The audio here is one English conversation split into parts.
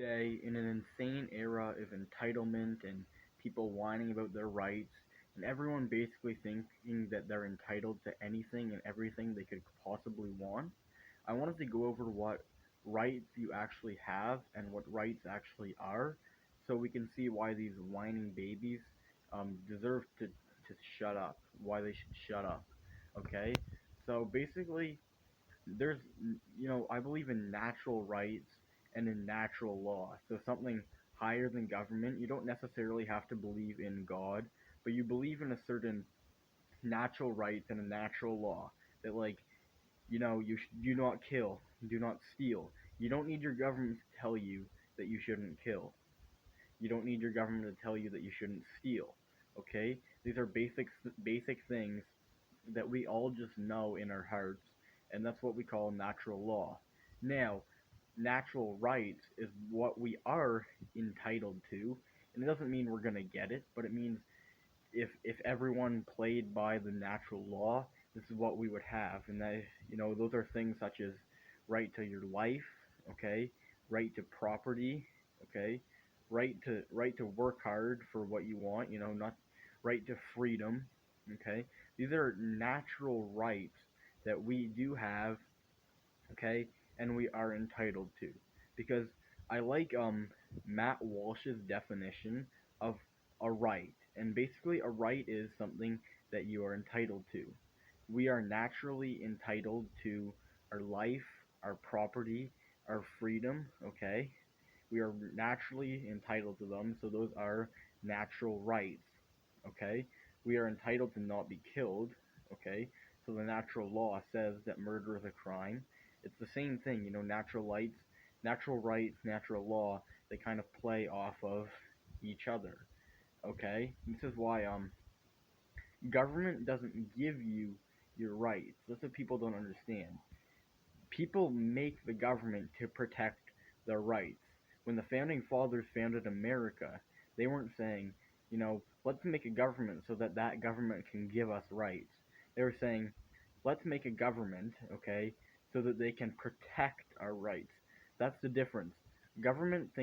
Today, in an insane era of entitlement and people whining about their rights, and everyone basically thinking that they're entitled to anything and everything they could possibly want, I wanted to go over what rights you actually have and what rights actually are, so we can see why these whining babies deserve to shut up, why they should shut up. Okay? So basically, I believe in natural rights and in natural law. So something higher than government. You don't necessarily have to believe in God, but you believe in a certain natural rights and a natural law that, like, do not kill, do not steal. You don't need your government to tell you that you shouldn't kill. You don't need your government to tell you that you shouldn't steal. Okay? These are basic things that we all just know in our hearts, and that's what we call natural law. Now, natural rights is what we are entitled to, and it doesn't mean we're gonna get it, but it means if everyone played by the natural law, this is what we would have, and those are things such as right to your life, okay, right to property, okay, right to work hard for what you want, not right to freedom, okay. These are natural rights that we do have, okay, and we are entitled to. Because I like Matt Walsh's definition of a right. And basically a right is something that you are entitled to. We are naturally entitled to our life, our property, our freedom, okay? We are naturally entitled to them, so those are natural rights, okay? We are entitled to not be killed, okay? So the natural law says that murder is a crime. It's the same thing, natural rights, natural law, they kind of play off of each other, okay? This is why government doesn't give you your rights. That's what people don't understand. People make the government to protect their rights. When the founding fathers founded America, they weren't saying, let's make a government so that that government can give us rights. They were saying, let's make a government, okay, so that they can protect our rights. That's the difference. The government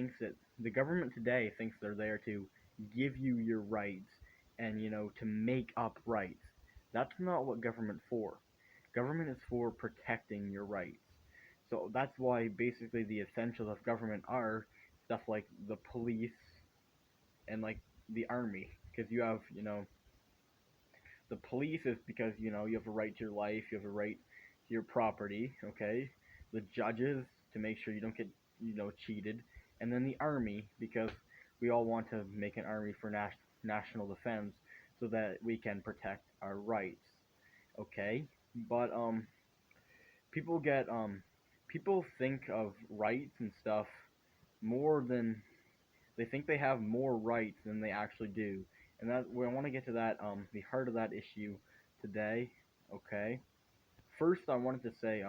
today thinks they're there to give you your rights and, to make up rights. That's not what government's for. Government is for protecting your rights. So that's why basically the essentials of government are stuff like the police and like the army. Because you have, the police is because, you have a right to your life, you have a right to your property, okay? The judges to make sure you don't get, cheated. And then the army because we all want to make an army for national defense so that we can protect our rights, okay? But people get people think of rights and stuff more than they think they have more rights than they actually do. And that we want to get to that the heart of that issue today, okay? First I wanted to say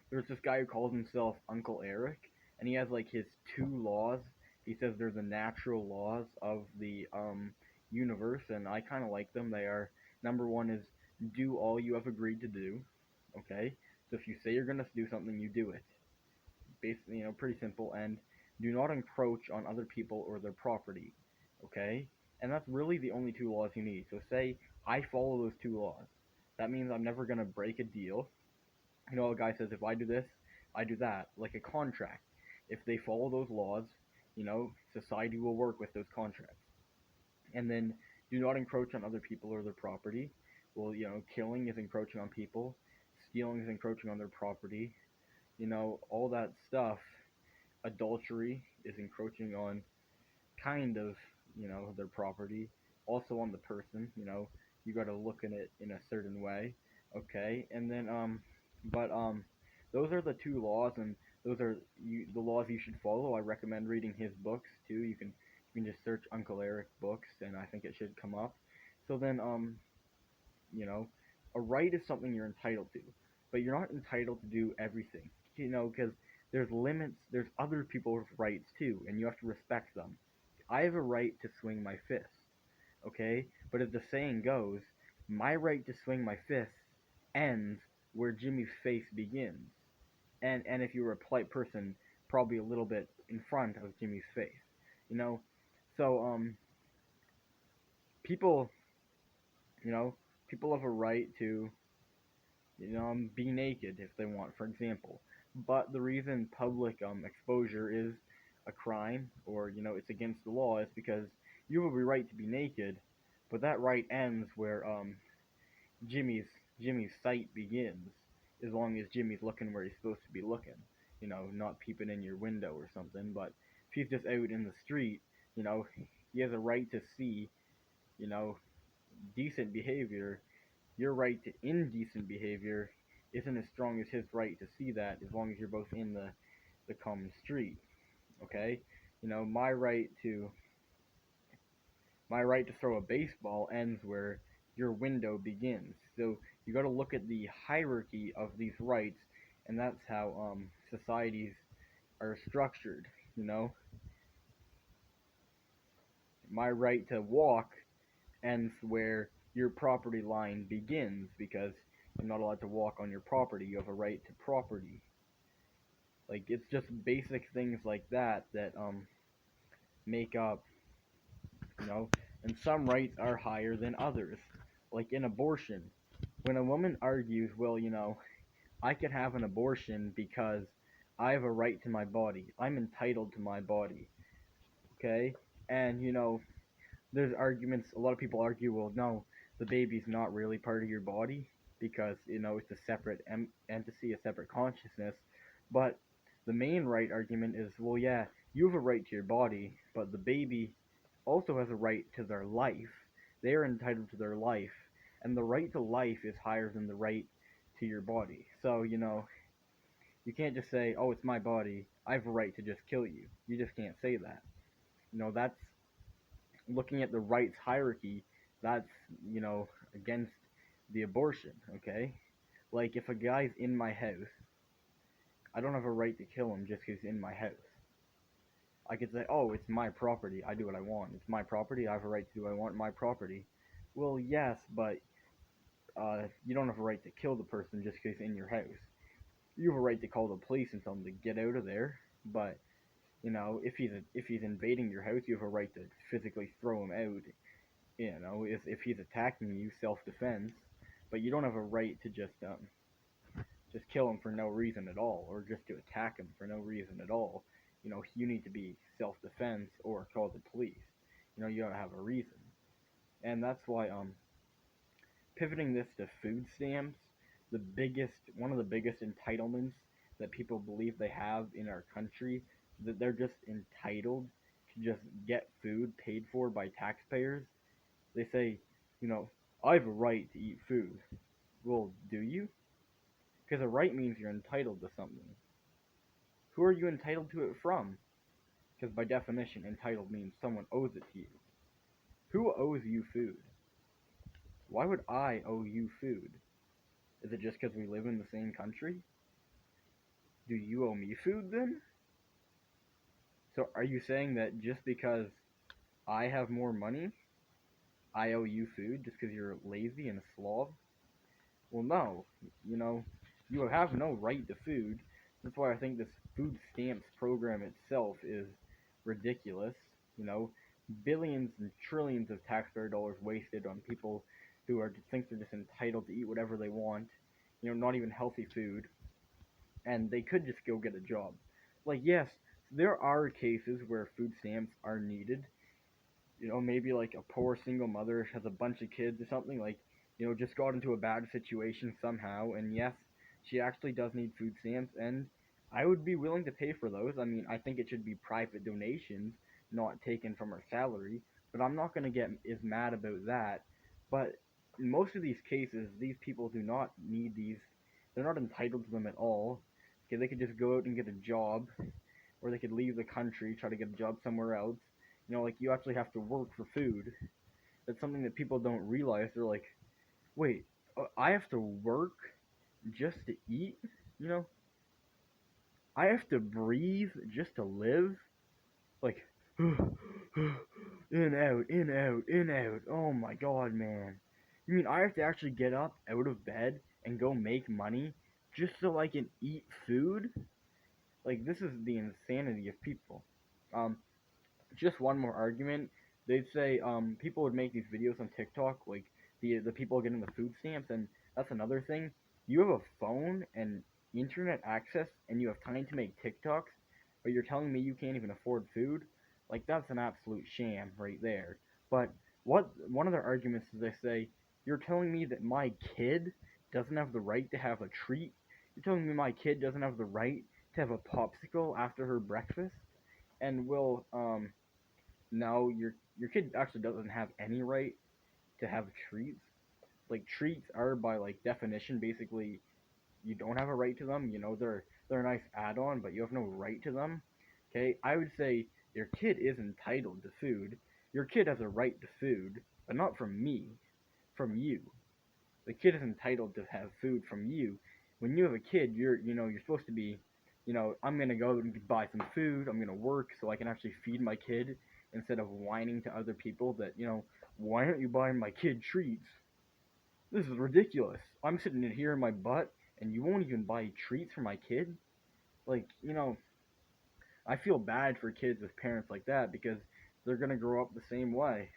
there's this guy who calls himself Uncle Eric, and he has like his two laws. He says they're the natural laws of the universe, and I kind of like them. They are, number one is do all you have agreed to do, okay? So if you say you're gonna do something, you do it. Basically, pretty simple. And do not encroach on other people or their property, okay? And that's really the only two laws you need. So say I follow those two laws. That means I'm never gonna break a deal. A guy says if I do this, I do that, like a contract. If they follow those laws, society will work with those contracts. And then do not encroach on other people or their property. Well, killing is encroaching on people, stealing is encroaching on their property, all that stuff. Adultery is encroaching on kind of, their property, also on the person, you got to look at it in a certain way, okay? And then but those are the two laws, and those are the laws you should follow. I recommend reading his books too. You can just search Uncle Eric books, and I think it should come up. So then you know, a right is something you're entitled to, but you're not entitled to do everything, because there's limits, there's other people's rights too, and you have to respect them. I have a right to swing my fist, okay? But as the saying goes, my right to swing my fist ends where Jimmy's face begins. And if you were a polite person, probably a little bit in front of Jimmy's face. You know, so people, you know, people have a right to, be naked if they want, for example. But the reason public exposure is a crime, or it's against the law, is because you have a right to be naked, but that right ends where Jimmy's Jimmy's sight begins, as long as Jimmy's looking where he's supposed to be looking. Not peeping in your window or something. But if he's just out in the street, he has a right to see, you know, decent behavior. Your right to indecent behavior isn't as strong as his right to see that, as long as you're both in the common street. Okay? My right to throw a baseball ends where your window begins. So you got to look at the hierarchy of these rights, and that's how societies are structured. You know, my right to walk ends where your property line begins, because you're not allowed to walk on your property. You have a right to property. Like, it's just basic things like that that make up, you know, and some rights are higher than others. Like in abortion, when a woman argues, well, I can have an abortion because I have a right to my body. I'm entitled to my body. Okay? And, there's arguments, a lot of people argue, well, no, the baby's not really part of your body because, it's a separate entity, a separate consciousness. But the main right argument is, well, yeah, you have a right to your body, but the baby also has a right to their life. They are entitled to their life, and the right to life is higher than the right to your body. So, you can't just say, oh, it's my body, I have a right to just kill you. You just can't say that. That's looking at the rights hierarchy. That's, against the abortion, okay? Like, if a guy's in my house, I don't have a right to kill him just because he's in my house. I could say, oh, it's my property, I do what I want. It's my property, I have a right to do what I want in my property. Well, yes, but you don't have a right to kill the person just because he's in your house. You have a right to call the police and tell them to get out of there, but, if he's invading your house, you have a right to physically throw him out. If he's attacking you, self-defense. But you don't have a right to just kill him for no reason at all, or just to attack him for no reason at all. You need to be self-defense or call the police. You don't have a reason. And that's why pivoting this to food stamps, one of the biggest entitlements that people believe they have in our country, that they're just entitled to just get food paid for by taxpayers. They say, you know, I have a right to eat food. Well, do you? Because a right means you're entitled to something. Who are you entitled to it from? Because by definition, entitled means someone owes it to you. Who owes you food? Why would I owe you food? Is it just because we live in the same country? Do you owe me food then? So are you saying that just because I have more money, I owe you food just because you're lazy and a slob? Well, no. You have no right to food. That's why I think this food stamps program itself is ridiculous. You know, billions and trillions of taxpayer dollars wasted on people who think they're just entitled to eat whatever they want. Not even healthy food, and they could just go get a job. Like, yes, there are cases where food stamps are needed. Maybe like a poor single mother has a bunch of kids or something, like, just got into a bad situation somehow, and yes, she actually does need food stamps, and I would be willing to pay for those. I mean, I think it should be private donations, not taken from her salary, but I'm not going to get as mad about that. But in most of these cases, these people do not need these, they're not entitled to them at all. Okay, they could just go out and get a job, or they could leave the country, try to get a job somewhere else. Like, you actually have to work for food. That's something that people don't realize. They're like, wait, I have to work just to eat? I have to breathe just to live? Like, in, out, in, out, in, out. Oh my god, man. You mean I have to actually get up out of bed and go make money just so I can eat food? Like, this is the insanity of people. Um, just one more argument. They'd say people would make these videos on TikTok, like the people getting the food stamps, and that's another thing. You have a phone and internet access, and you have time to make TikToks, but you're telling me you can't even afford food? Like, that's an absolute sham right there. But what one of their arguments is, they say, you're telling me that my kid doesn't have the right to have a treat? You're telling me my kid doesn't have the right to have a popsicle after her breakfast? And will no, your kid actually doesn't have any right to have treats. Like, treats are, by like definition, basically you don't have a right to them. You know, they're a nice add-on, but you have no right to them. Okay, I would say your kid is entitled to food. Your kid has a right to food, but not from me, from you. The kid is entitled to have food from you. When you have a kid, you're supposed to be, I'm gonna go and buy some food. I'm gonna work so I can actually feed my kid instead of whining to other people that, why aren't you buying my kid treats? This is ridiculous. I'm sitting in here in my butt and you won't even buy treats for my kid? Like, I feel bad for kids with parents like that because they're gonna grow up the same way.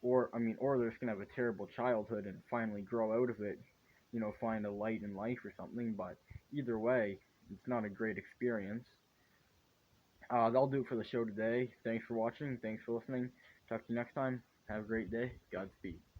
Or they're just gonna have a terrible childhood and finally grow out of it, find a light in life or something. But either way, it's not a great experience. That'll do it for the show today. Thanks for watching. Thanks for listening. Talk to you next time. Have a great day. Godspeed.